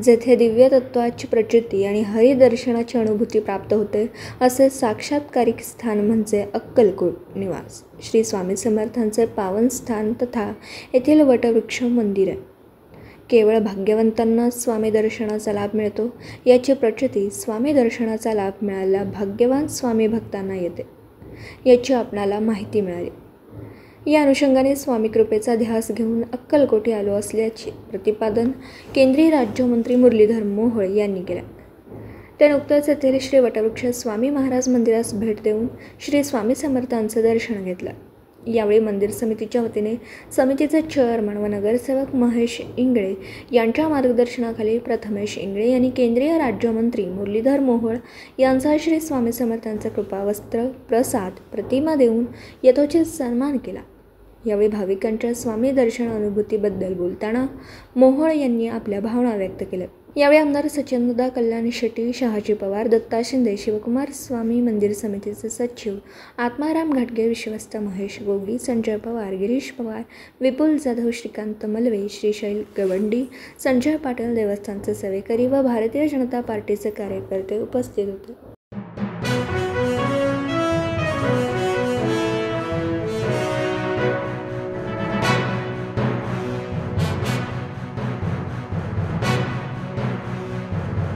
जेथे दिव्य तत्वाची प्रचिती आणि हरिदर्शनाची अनुभूती प्राप्त होते, असे साक्षात्कारिक स्थान म्हणजे अक्कलकोट निवास. श्री स्वामी समर्थांचे पावन स्थान तथा येथील वटवृक्ष मंदिर आहे. केवळ भाग्यवंतांना स्वामी दर्शनाचा लाभ मिळतो, याची प्रचिती स्वामी दर्शनाचा लाभ मिळालेल्या भाग्यवान स्वामी भक्तांना येते, याची आपणाला माहिती मिळाली. या अनुषंगाने स्वामी कृपेचा ध्यास घेऊन अक्कलकोटी आलो असल्याचे प्रतिपादन केंद्रीय राज्यमंत्री मुरलीधर मोहोळ यांनी केले. ते नुकतेच येथील श्री वटवृक्ष स्वामी महाराज मंदिरास भेट देऊन श्री स्वामी समर्थांचे दर्शन घेतलं. यावेळी मंदिर समितीच्या वतीने समितीचे चेअरमन व नगरसेवक महेश इंगळे यांच्या मार्गदर्शनाखाली प्रथमेश इंगळे यांनी केंद्रीय राज्यमंत्री मुरलीधर मोहोळ यांचा श्री स्वामी समर्थांचा कृपावस्त्र, प्रसाद, प्रतिमा देऊन यथोचित सन्मान केला. यावेळी भाविकांच्या स्वामी दर्शन अनुभूतीबद्दल बोलताना मोहोळ यांनी आपल्या भावना व्यक्त केल्या. यावेळी आमदार सचिनदा कल्याण शेट्टी, शहाजी पवार, दत्ता शिंदे, शिवकुमार स्वामी मंदिर समितीचे सचिव आत्माराम घाटगे, विश्वस्त महेश गोगी, संजय पवार, गिरीश पवार, विपुल जाधव, श्रीकांत मलवे, श्रीशैल गवंडी, संजय पाटील, देवस्थानचे सेवेकरी व भारतीय जनता पार्टीचे कार्यकर्ते उपस्थित होते.